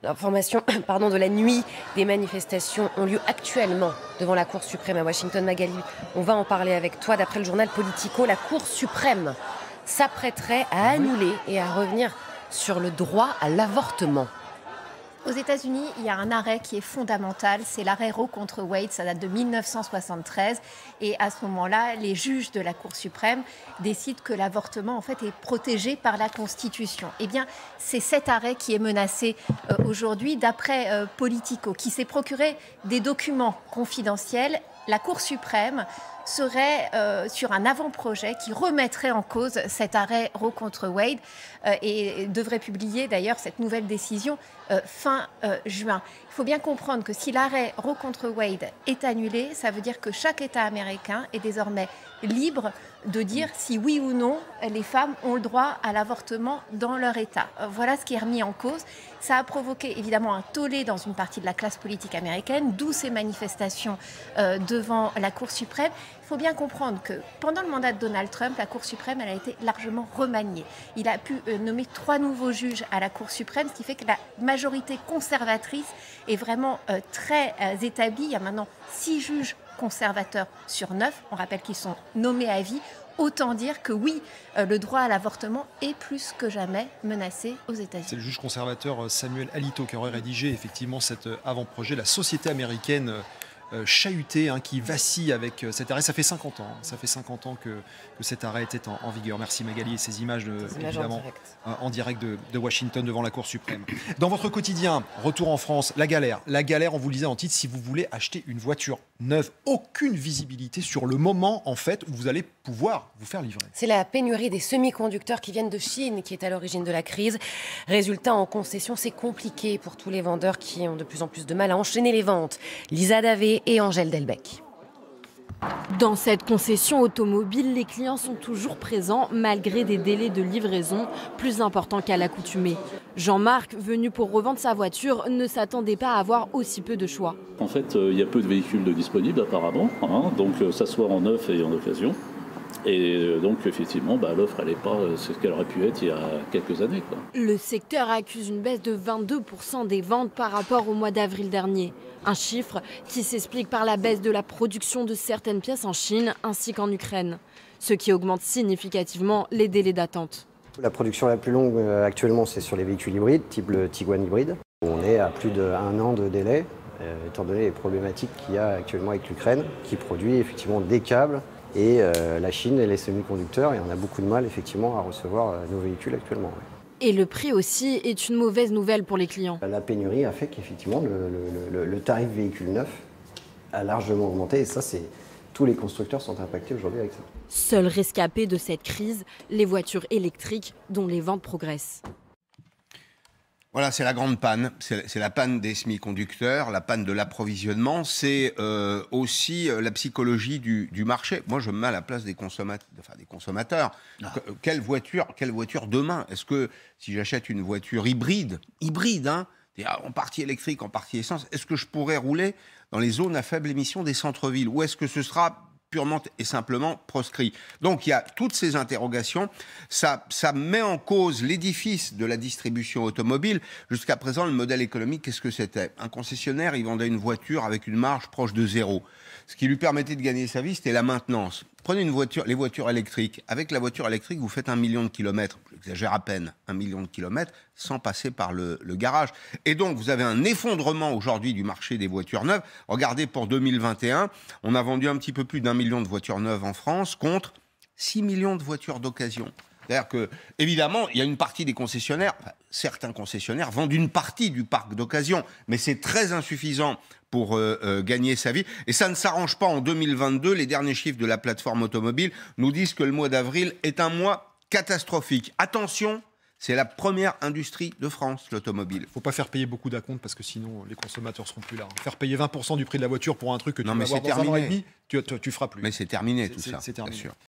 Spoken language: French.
Information pardon, de la nuit, des manifestations ont lieu actuellement devant la Cour suprême à Washington. Magali, on va en parler avec toi. D'après le journal Politico, la Cour suprême s'apprêterait à annuler et à revenir sur le droit à l'avortement. Aux États-Unis, il y a un arrêt qui est fondamental, c'est l'arrêt Roe contre Wade, ça date de 1973. Et à ce moment-là, les juges de la Cour suprême décident que l'avortement en fait, est protégé par la Constitution. Eh bien, c'est cet arrêt qui est menacé aujourd'hui, d'après Politico, qui s'est procuré des documents confidentiels. La Cour suprême serait sur un avant-projet qui remettrait en cause cet arrêt Roe contre Wade et devrait publier d'ailleurs cette nouvelle décision fin juin. Il faut bien comprendre que si l'arrêt Roe contre Wade est annulé, ça veut dire que chaque État américain est désormais libre de dire si oui ou non les femmes ont le droit à l'avortement dans leur État. Voilà ce qui est remis en cause. Ça a provoqué évidemment un tollé dans une partie de la classe politique américaine, d'où ces manifestations devant la Cour suprême. Il faut bien comprendre que pendant le mandat de Donald Trump, la Cour suprême elle a été largement remaniée. Il a pu nommer 3 nouveaux juges à la Cour suprême, ce qui fait que la majorité conservatrice est vraiment très établie. Il y a maintenant 6 juges conservateurs sur 9. On rappelle qu'ils sont nommés à vie. Autant dire que oui, le droit à l'avortement est plus que jamais menacé aux États-Unis. C'est le juge conservateur Samuel Alito qui aurait rédigé effectivement cet avant-projet. La société américaine chahutée qui vacille avec cet arrêt. Ça fait 50 ans. Ça fait 50 ans que cet arrêt était en vigueur. Merci Magali et ces images, évidemment, en direct de Washington devant la Cour suprême. Dans votre quotidien, retour en France, la galère. La galère, on vous le disait en titre, si vous voulez acheter une voiture neuve, aucune visibilité sur le moment en fait où vous allez pouvoir vous faire livrer. C'est la pénurie des semi-conducteurs qui viennent de Chine qui est à l'origine de la crise. Résultat, en concession, c'est compliqué pour tous les vendeurs qui ont de plus en plus de mal à enchaîner les ventes. Lisa Davé et Angèle Delbecq. Dans cette concession automobile, les clients sont toujours présents malgré des délais de livraison plus importants qu'à l'accoutumée. Jean-Marc, venu pour revendre sa voiture, ne s'attendait pas à avoir aussi peu de choix. En fait, il y a peu de véhicules disponibles apparemment, donc ça soit en neuf et en occasion. Et donc effectivement, l'offre elle n'est pas ce qu'elle aurait pu être il y a quelques années. Le secteur accuse une baisse de 22% des ventes par rapport au mois d'avril dernier. Un chiffre qui s'explique par la baisse de la production de certaines pièces en Chine ainsi qu'en Ukraine, ce qui augmente significativement les délais d'attente. La production la plus longue actuellement, c'est sur les véhicules hybrides, type le Tiguan hybride. On est à plus d'1 an de délai, étant donné les problématiques qu'il y a actuellement avec l'Ukraine, qui produit effectivement des câbles, et la Chine et les semi-conducteurs, et on a beaucoup de mal effectivement à recevoir nos véhicules actuellement. Ouais. Et le prix aussi est une mauvaise nouvelle pour les clients. La pénurie a fait qu'effectivement le tarif véhicule neuf a largement augmenté, et ça c'est... Tous les constructeurs sont impactés aujourd'hui avec ça. Seul rescapé de cette crise, les voitures électriques dont les ventes progressent. Voilà, c'est la grande panne. C'est la panne des semi-conducteurs, la panne de l'approvisionnement. C'est aussi la psychologie du marché. Moi, je me mets à la place des consommateurs. Quelle voiture demain? Est-ce que si j'achète une voiture hybride, en partie électrique, en partie essence, est-ce que je pourrais rouler dans les zones à faible émission des centres-villes? Ou est-ce que ce sera purement et simplement proscrit? Donc il y a toutes ces interrogations. Ça met en cause l'édifice de la distribution automobile. Jusqu'à présent, le modèle économique, qu'est-ce que c'était? Un concessionnaire, il vendait une voiture avec une marge proche de zéro. Ce qui lui permettait de gagner sa vie, c'était la maintenance. Prenez les voitures électriques. Avec la voiture électrique, vous faites 1 million de kilomètres. J'exagère à peine. 1 million de kilomètres sans passer par le garage. Et donc, vous avez un effondrement aujourd'hui du marché des voitures neuves. Regardez, pour 2021, on a vendu un petit peu plus d'1 million de voitures neuves en France contre 6 millions de voitures d'occasion. C'est-à-dire que, évidemment, il y a une partie des concessionnaires, certains concessionnaires vendent une partie du parc d'occasion, mais c'est très insuffisant pour gagner sa vie. Et ça ne s'arrange pas en 2022. Les derniers chiffres de la plateforme automobile nous disent que le mois d'avril est un mois catastrophique. Attention, c'est la première industrie de France, l'automobile. Il ne faut pas faire payer beaucoup d'acomptes parce que sinon les consommateurs ne seront plus là. Faire payer 20% du prix de la voiture pour un truc que tu vas avoir dans 1 an et demi, tu ne feras plus. Mais c'est terminé tout ça. C'est terminé. Bien sûr.